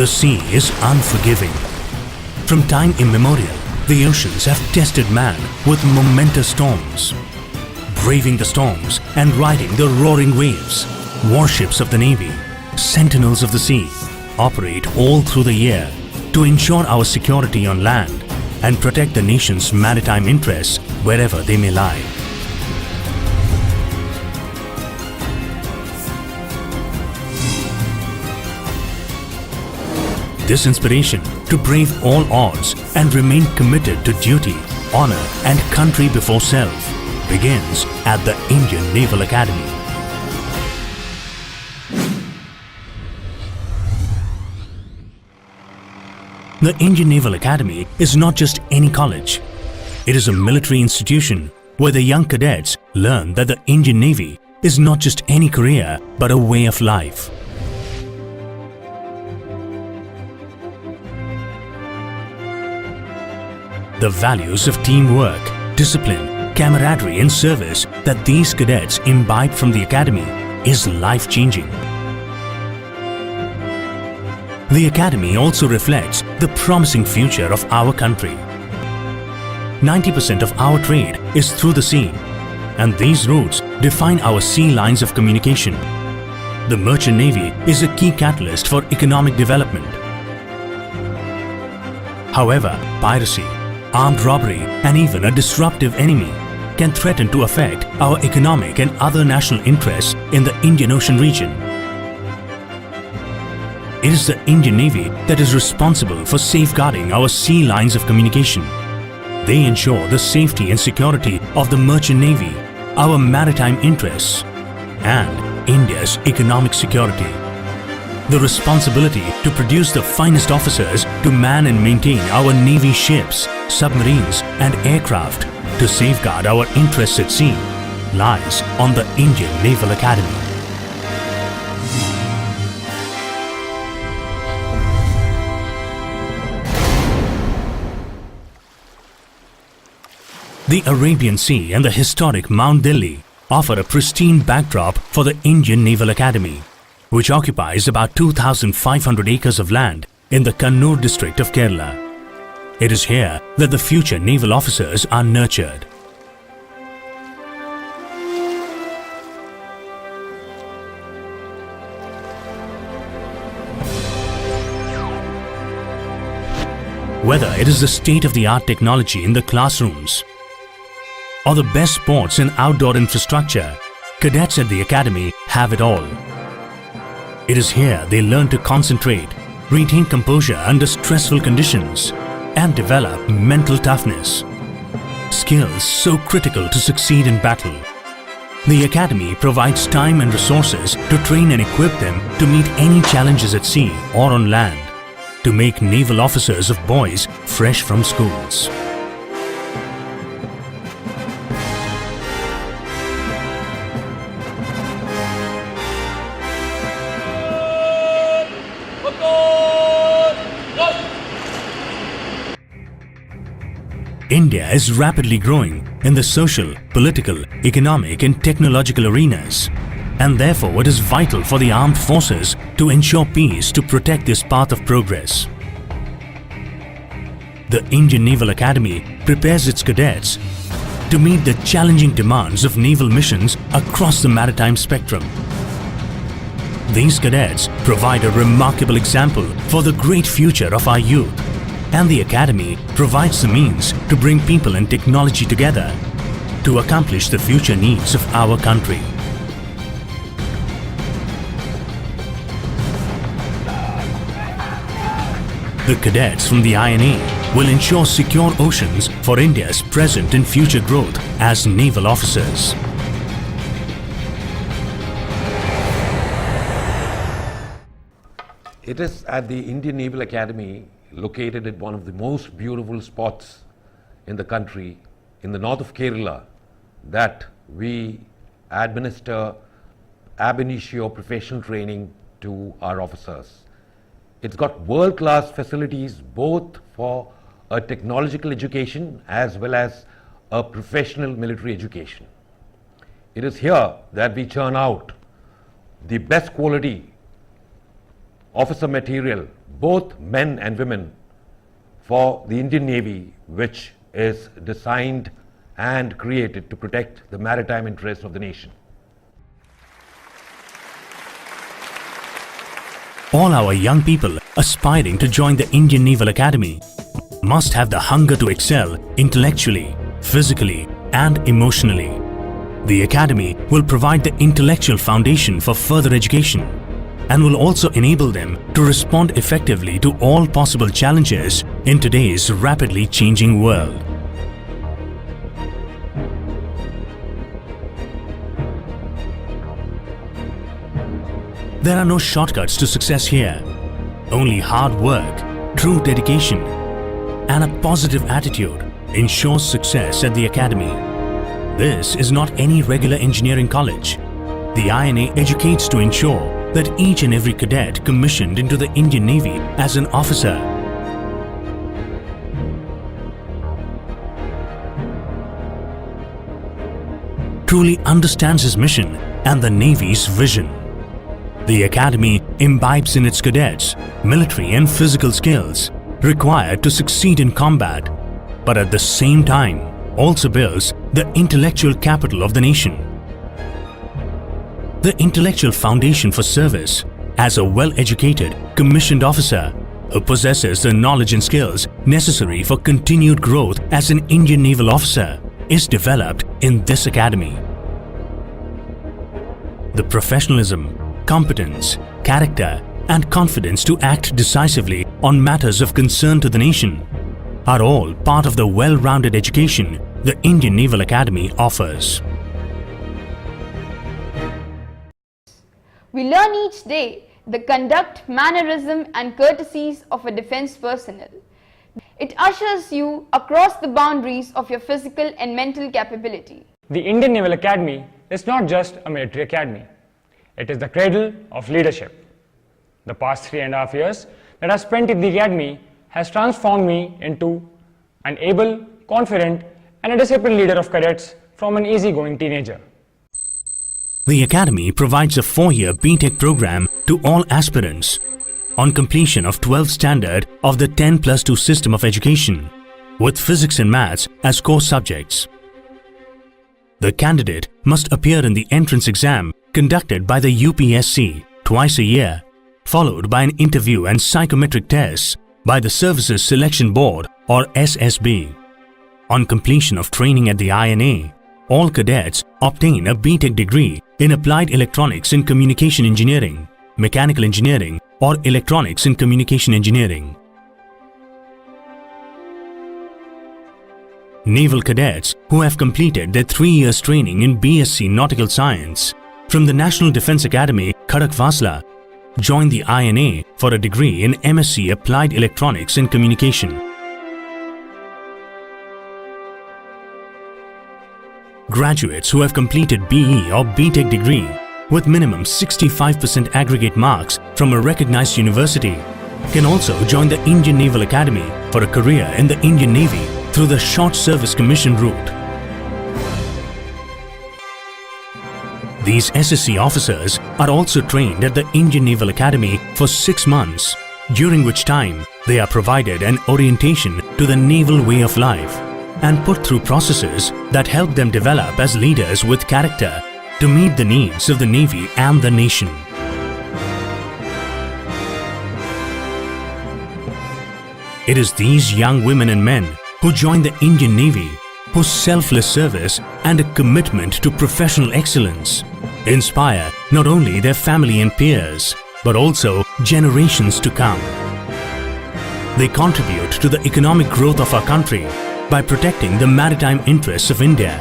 The sea is unforgiving. From time immemorial, the oceans have tested man with momentous storms. Braving the storms and riding the roaring waves, warships of the Navy, sentinels of the sea, operate all through the year to ensure our security on land and protect the nation's maritime interests wherever they may lie. This inspiration to brave all odds and remain committed to duty, honor and country before self begins at the Indian Naval Academy. The Indian Naval Academy is not just any college. It is a military institution where the young cadets learn that the Indian Navy is not just any career but a way of life. The values of teamwork, discipline, camaraderie and service that these cadets imbibe from the academy is life-changing. The academy also reflects the promising future of our country. 90% of our trade is through the sea, and these routes define our sea lines of communication. The merchant navy is a key catalyst for economic development. However, piracy, armed robbery and even a disruptive enemy can threaten to affect our economic and other national interests in the Indian Ocean region. It is the Indian Navy that is responsible for safeguarding our sea lines of communication. They ensure the safety and security of the merchant navy, our maritime interests, and India's economic security. The responsibility to produce the finest officers to man and maintain our Navy ships, submarines and aircraft to safeguard our interests at sea lies on the Indian Naval Academy. The Arabian Sea and the historic Mount Delhi offer a pristine backdrop for the Indian Naval Academy, which occupies about 2,500 acres of land in the Kannur district of Kerala. It is here that the future naval officers are nurtured. Whether it is the state-of-the-art technology in the classrooms or the best sports and outdoor infrastructure, cadets at the academy have it all. It is here they learn to concentrate, retain composure under stressful conditions, and develop mental toughness, skills so critical to succeed in battle. The academy provides time and resources to train and equip them to meet any challenges at sea or on land, to make naval officers of boys fresh from schools. India is rapidly growing in the social, political, economic and technological arenas, and therefore it is vital for the armed forces to ensure peace to protect this path of progress. The Indian Naval Academy prepares its cadets to meet the challenging demands of naval missions across the maritime spectrum. These cadets provide a remarkable example for the great future of our youth, and the academy provides the means to bring people and technology together to accomplish the future needs of our country. The cadets from the INA will ensure secure oceans for India's present and future growth as naval officers. It is at the Indian Naval Academy, located at one of the most beautiful spots in the country, in the north of Kerala, that we administer ab initio professional training to our officers. It's got world-class facilities both for a technological education as well as a professional military education. It is here that we churn out the best quality officer material both men and women for the Indian Navy, which is designed and created to protect the maritime interests of the nation. All our young people aspiring to join the Indian Naval Academy must have the hunger to excel intellectually, physically, and emotionally. The Academy will provide the intellectual foundation for further education and will also enable them to respond effectively to all possible challenges in today's rapidly changing world. There are no shortcuts to success here. Only hard work, true dedication, and a positive attitude ensures success at the Academy. This is not any regular engineering college. The INA educates to ensure that each and every cadet commissioned into the Indian Navy as an officer truly understands his mission and the Navy's vision. The Academy imbibes in its cadets military and physical skills required to succeed in combat, but at the same time also builds the intellectual capital of the nation. The intellectual foundation for service as a well-educated, commissioned officer who possesses the knowledge and skills necessary for continued growth as an Indian naval officer is developed in this academy. The professionalism, competence, character, and confidence to act decisively on matters of concern to the nation are all part of the well-rounded education the Indian Naval Academy offers. We learn each day the conduct, mannerism and courtesies of a defense personnel. It ushers you across the boundaries of your physical and mental capability. The Indian Naval Academy is not just a military academy. It is the cradle of leadership. The past 3.5 years that I spent in the academy has transformed me into an able, confident and a disciplined leader of cadets from an easygoing teenager. The Academy provides a 4-year BTech program to all aspirants on completion of 12th standard of the 10+2 system of education with physics and maths as core subjects. The candidate must appear in the entrance exam conducted by the UPSC twice a year, followed by an interview and psychometric tests by the Services Selection Board or SSB. On completion of training at the INA, all cadets obtain a BTech degree in Applied Electronics and Communication Engineering, Mechanical Engineering or Electronics and Communication Engineering. Naval cadets who have completed their 3 years training in BSc Nautical Science from the National Defence Academy, Khadakwasla, join the INA for a degree in MSc Applied Electronics and Communication. Graduates who have completed BE or BTech degree with minimum 65% aggregate marks from a recognized university can also join the Indian Naval Academy for a career in the Indian Navy through the Short Service Commission route. These SSC officers are also trained at the Indian Naval Academy for 6 months, during which time they are provided an orientation to the naval way of life and put through processes that help them develop as leaders with character to meet the needs of the Navy and the nation. It is these young women and men who join the Indian Navy whose selfless service and a commitment to professional excellence inspire not only their family and peers but also generations to come. They contribute to the economic growth of our country by protecting the maritime interests of India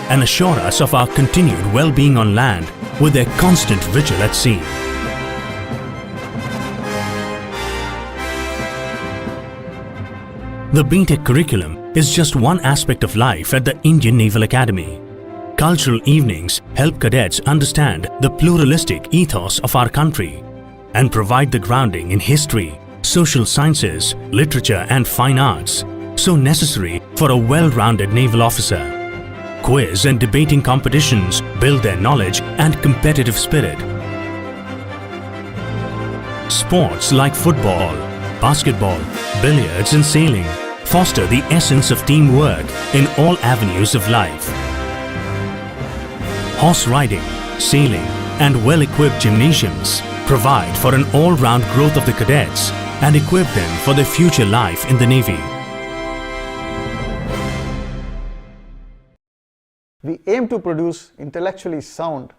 and assure us of our continued well-being on land with their constant vigil at sea. The BTech curriculum is just one aspect of life at the Indian Naval Academy. Cultural evenings help cadets understand the pluralistic ethos of our country and provide the grounding in history, social sciences, literature and fine arts, so necessary for a well-rounded naval officer. Quiz and debating competitions build their knowledge and competitive spirit. Sports like football, basketball, billiards and sailing foster the essence of teamwork in all avenues of life. Horse riding, sailing and well-equipped gymnasiums provide for an all-round growth of the cadets and equip them for their future life in the Navy. We aim to produce intellectually sound,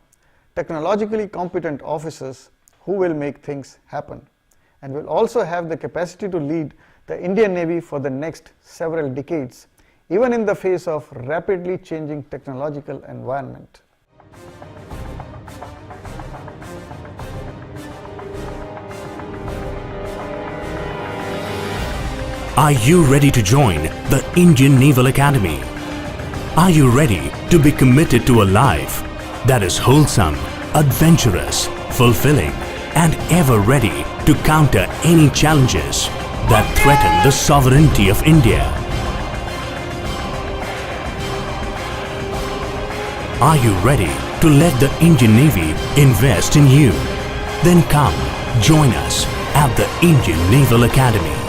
technologically competent officers who will make things happen, and will also have the capacity to lead the Indian Navy for the next several decades, even in the face of rapidly changing technological environment. Are you ready to join the Indian Naval Academy? Are you ready to be committed to a life that is wholesome, adventurous, fulfilling, and ever ready to counter any challenges that threaten the sovereignty of India? Are you ready to let the Indian Navy invest in you? Then come, join us at the Indian Naval Academy.